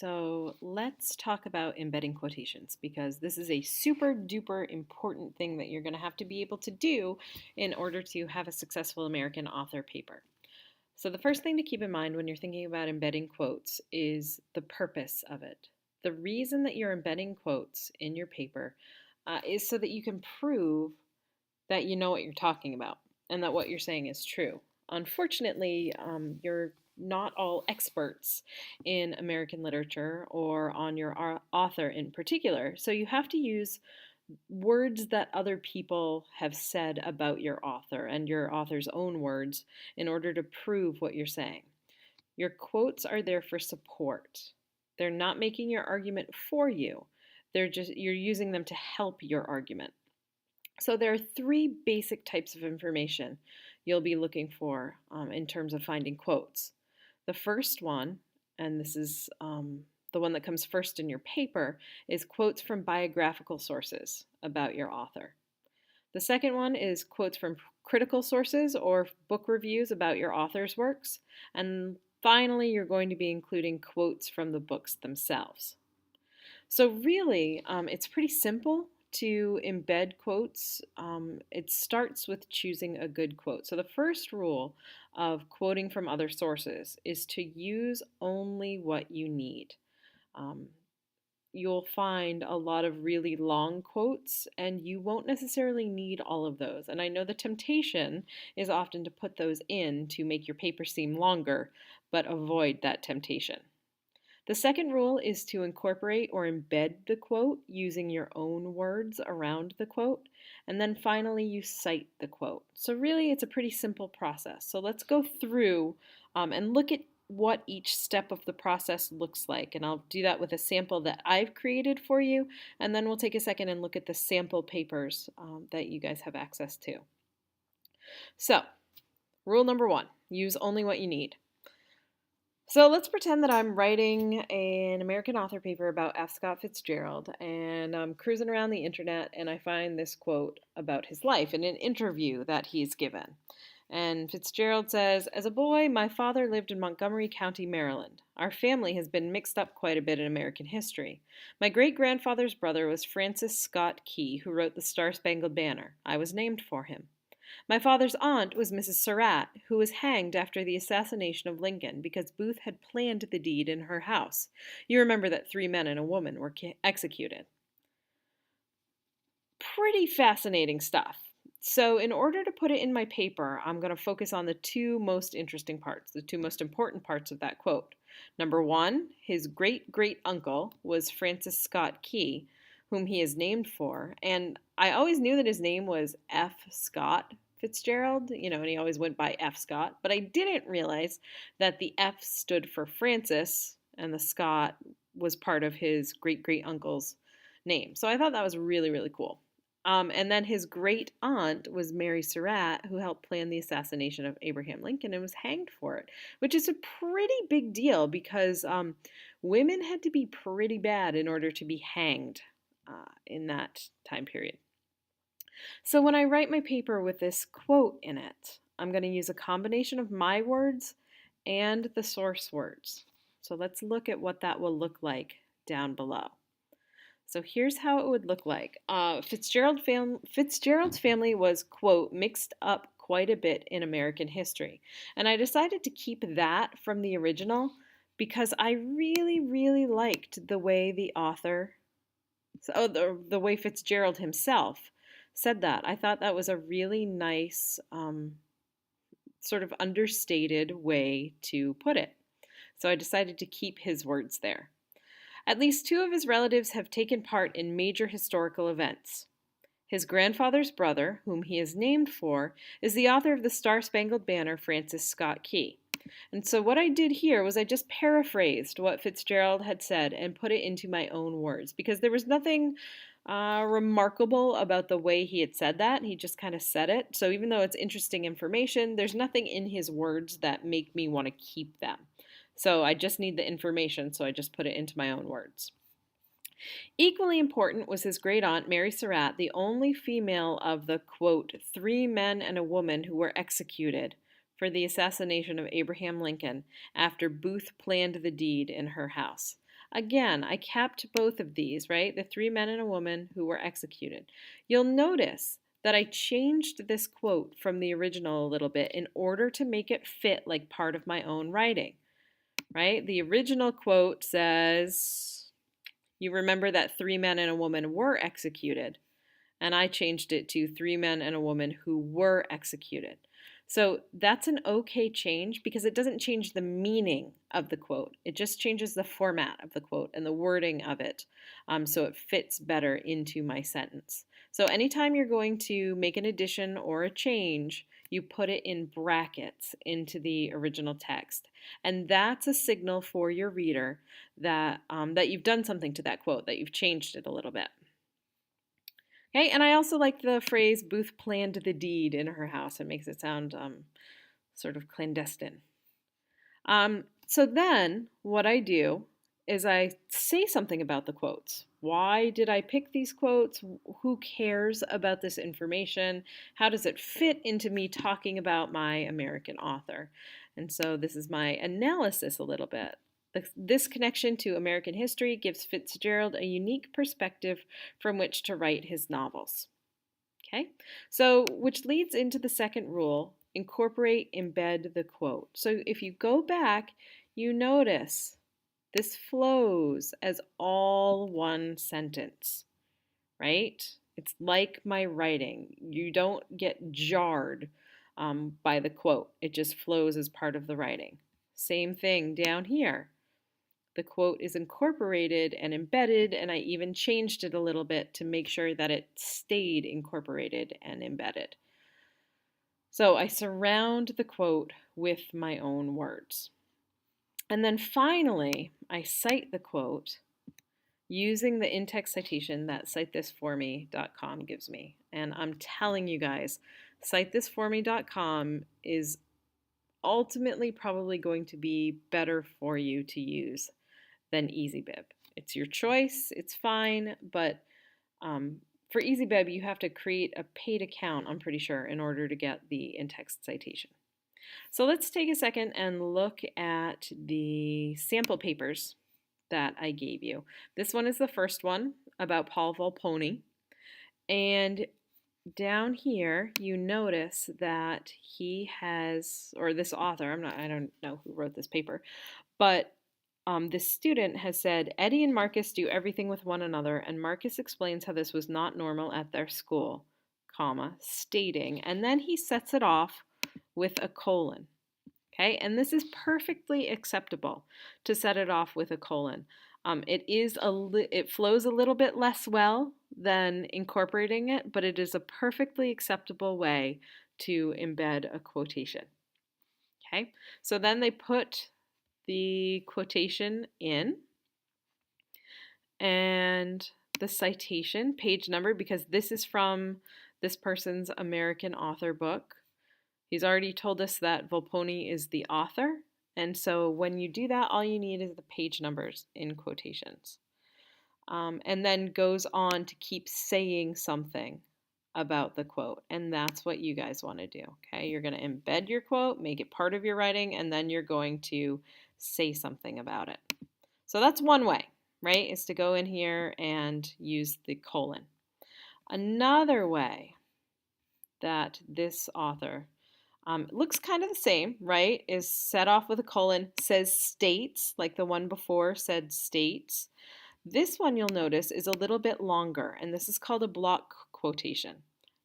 So let's talk about embedding quotations because this is a super duper important thing that you're going to have to be able to do in order to have a successful American author paper. So the first thing to keep in mind when you're thinking about embedding quotes is the purpose of it. The reason that you're embedding quotes in your paper is so that you can prove that you know what you're talking about and that what you're saying is true. Unfortunately, you're not all experts in American literature or on your author in particular, so you have to use words that other people have said about your author and your author's own words in order to prove what you're saying. Your quotes are there for support. They're not making your argument for you. You're using them to help your argument. So there are three basic types of information you'll be looking for in terms of finding quotes. The first one, and this is the one that comes first in your paper, is quotes from biographical sources about your author. The second one is quotes from critical sources or book reviews about your author's works. And finally, you're going to be including quotes from the books themselves. So really, it's pretty simple to embed quotes. It starts with choosing a good quote. So the first rule of quoting from other sources is to use only what you need. Um, you'll find a lot of really long quotes, and you won't necessarily need all of those. And I know the temptation is often to put those in to make your paper seem longer, but avoid that temptation. The second rule is to incorporate or embed the quote using your own words around the quote. And then finally, you cite the quote. So really, it's a pretty simple process. So let's go through and look at what each step of the process looks like. And I'll do that with a sample that I've created for you. And then we'll take a second and look at the sample papers that you guys have access to. So, rule number one, use only what you need. So let's pretend that I'm writing an American author paper about F. Scott Fitzgerald, and I'm cruising around the internet and I find this quote about his life in an interview that he's given. And Fitzgerald says, "As a boy, my father lived in Montgomery County, Maryland. Our family has been mixed up quite a bit in American history. My great-grandfather's brother was Francis Scott Key, who wrote the Star-Spangled Banner. I was named for him. My father's aunt was Mrs. Surratt, who was hanged after the assassination of Lincoln because Booth had planned the deed in her house. You remember that 3 men and a woman were executed." Pretty fascinating stuff. So in order to put it in my paper, I'm going to focus on the two most interesting parts, the two most important parts of that quote. Number one, his great-great-uncle was Francis Scott Key, whom he is named for. And I always knew that his name was F. Scott Fitzgerald, and he always went by F. Scott. But I didn't realize that the F stood for Francis and the Scott was part of his great-great-uncle's name. So I thought that was really, really cool. And then his great aunt was Mary Surratt, who helped plan the assassination of Abraham Lincoln and was hanged for it, which is a pretty big deal because women had to be pretty bad in order to be hanged in that time period. So when I write my paper with this quote in it, I'm going to use a combination of my words and the source words. So let's look at what that will look like down below. So here's how it would look like. Fitzgerald's family was, quote, mixed up quite a bit in American history. And I decided to keep that from the original because I really, really liked the way the author, the way Fitzgerald himself said that. I thought that was a really nice, sort of understated way to put it. So I decided to keep his words there. At least 2 of his relatives have taken part in major historical events. His grandfather's brother, whom he is named for, is the author of the Star-Spangled Banner, Francis Scott Key. And so what I did here was I just paraphrased what Fitzgerald had said and put it into my own words because there was nothing remarkable about the way he had said that. He just kind of said it. So even though it's interesting information, there's nothing in his words that make me want to keep them. So I just need the information, so I just put it into my own words. Equally important was his great-aunt, Mary Surratt, the only female of the, quote, 3 men and a woman who were executed for the assassination of Abraham Lincoln after Booth planned the deed in her house. Again, I kept both of these, right? The 3 men and a woman who were executed. You'll notice that I changed this quote from the original a little bit in order to make it fit like part of my own writing, right? The original quote says, you remember that 3 men and a woman were executed, and I changed it to 3 men and a woman who were executed. So that's an okay change because it doesn't change the meaning of the quote. It just changes the format of the quote and the wording of it, so it fits better into my sentence. So anytime you're going to make an addition or a change, you put it in brackets into the original text. And that's a signal for your reader that, that you've done something to that quote, that you've changed it a little bit. Okay, and I also like the phrase Booth planned the deed in her house. It makes it sound sort of clandestine. So then what I do is I say something about the quotes. Why did I pick these quotes? Who cares about this information? How does it fit into me talking about my American author? And so this is my analysis a little bit. This connection to American history gives Fitzgerald a unique perspective from which to write his novels. Okay, so which leads into the second rule, incorporate, embed the quote. So if you go back, you notice this flows as all one sentence, right? It's like my writing. You don't get jarred by the quote. It just flows as part of the writing. Same thing down here. The quote is incorporated and embedded, and I even changed it a little bit to make sure that it stayed incorporated and embedded. So I surround the quote with my own words. And then finally, I cite the quote using the in-text citation that citethis4me.com gives me. And I'm telling you guys, citethis4me.com is ultimately probably going to be better for you to use than EasyBib. It's your choice, it's fine, but for EasyBib, you have to create a paid account, I'm pretty sure, in order to get the in-text citation. So let's take a second and look at the sample papers that I gave you. This one is the first one about Paul Volpone. And down here, you notice that he has, or this author, I don't know who wrote this paper, but this student has said, Eddie and Marcus do everything with one another, and Marcus explains how this was not normal at their school, comma, stating, and then he sets it off with a colon. Okay, and this is perfectly acceptable to set it off with a colon. It flows a little bit less well than incorporating it, but it is a perfectly acceptable way to embed a quotation. Okay, so then they put the quotation in and the citation, page number, because this is from this person's American author book. He's already told us that Volpone is the author, and so when you do that, all you need is the page numbers in quotations. And then goes on to keep saying something about the quote, and that's what you guys want to do, okay? You're going to embed your quote, make it part of your writing, and then you're going to say something about it. So that's one way, right, is to go in here and use the colon. Another way that this author looks kind of the same, right, is set off with a colon, says states, like the one before said states. This one you'll notice is a little bit longer, and this is called a block quotation.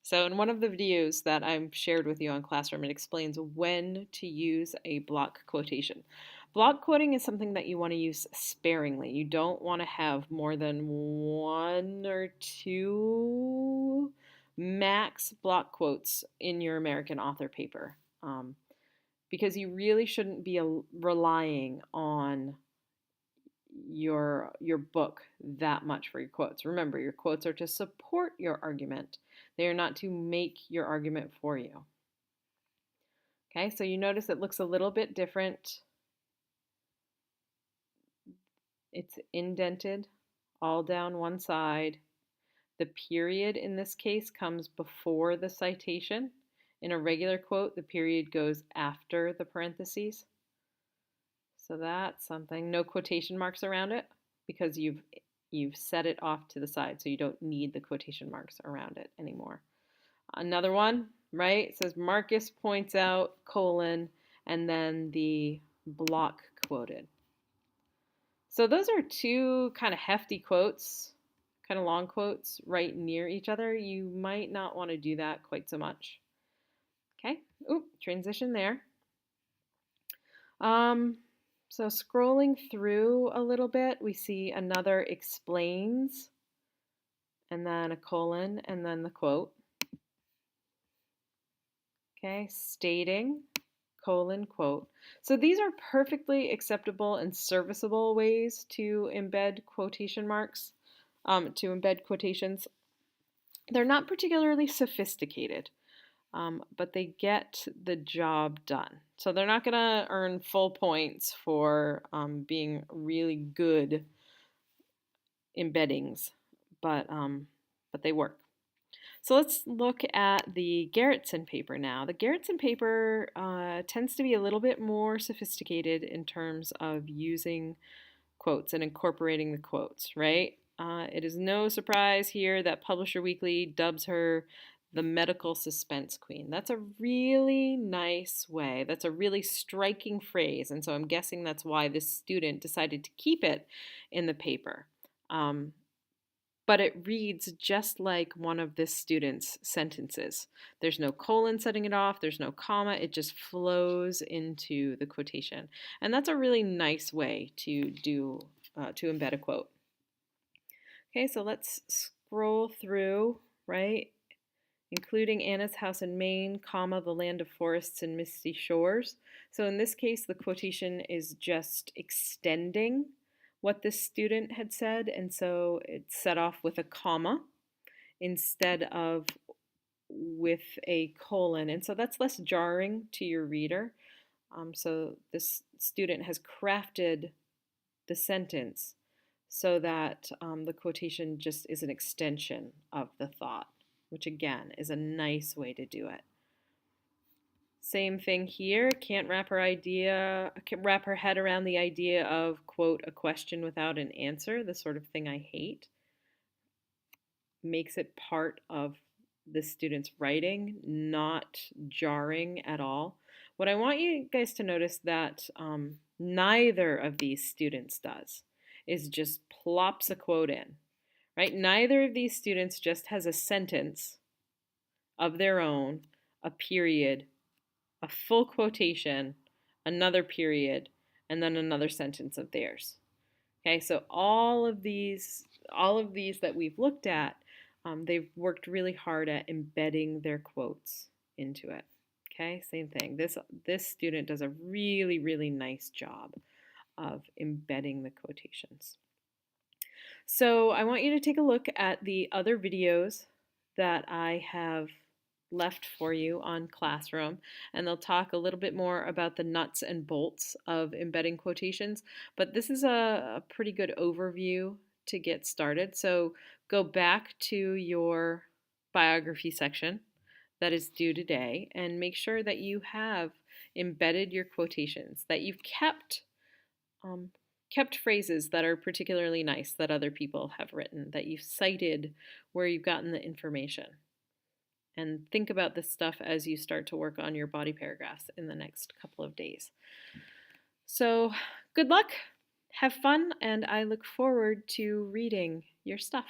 So in one of the videos that I've shared with you on Classroom, it explains when to use a block quotation. Block quoting is something that you want to use sparingly. You don't want to have more than 1 or 2 max block quotes in your American author paper, because you really shouldn't be relying on your book that much for your quotes. Remember, your quotes are to support your argument. They are not to make your argument for you. Okay, so you notice it looks a little bit different. It's indented all down one side. The period in this case comes before the citation. In a regular quote, the period goes after the parentheses. So that's something. No quotation marks around it. because you've set it off to the side, so you don't need the quotation marks around it anymore. Another one, right? It says Marcus points out, colon, and then the block quoted. So those are two kind of hefty quotes, kind of long quotes right near each other. You might not want to do that quite so much. Okay, oop, transition there. So scrolling through a little bit, we see another explains, and then a colon, and then the quote. Okay, stating, colon, quote. So these are perfectly acceptable and serviceable ways to embed quotation marks, to embed quotations. They're not particularly sophisticated, but they get the job done. So they're not going to earn full points for being really good embeddings, but they work. So let's look at the Garretson paper now. The Garretson paper tends to be a little bit more sophisticated in terms of using quotes and incorporating the quotes, right? It is no surprise here that Publisher Weekly dubs her the medical suspense queen. That's a really nice way. That's a really striking phrase, and so I'm guessing that's why this student decided to keep it in the paper. But it reads just like one of this student's sentences. There's no colon setting it off, there's no comma, it just flows into the quotation. And that's a really nice way to embed a quote. Okay, so let's scroll through, right? Including Anna's house in Maine, comma, the land of forests and misty shores. So in this case, the quotation is just extending what the student had said, and so it's set off with a comma instead of with a colon, and so that's less jarring to your reader. So this student has crafted the sentence so that the quotation just is an extension of the thought, which again is a nice way to do it. Same thing here. Can't wrap her head around the idea of, quote, a question without an answer, the sort of thing I hate. Makes it part of the student's writing, not jarring at all. What I want you guys to notice that neither of these students does is just plops a quote in, right? Neither of these students just has a sentence of their own, a period, a full quotation, another period, and then another sentence of theirs. Okay, so all of these that we've looked at, they've worked really hard at embedding their quotes into it. Okay, same thing. This student does a really, really nice job of embedding the quotations. So I want you to take a look at the other videos that I have left for you on Classroom, and they'll talk a little bit more about the nuts and bolts of embedding quotations, but this is a pretty good overview to get started. So go back to your biography section that is due today and make sure that you have embedded your quotations, that you've kept phrases that are particularly nice that other people have written, that you've cited where you've gotten the information. And think about this stuff as you start to work on your body paragraphs in the next couple of days. So good luck, have fun, and I look forward to reading your stuff.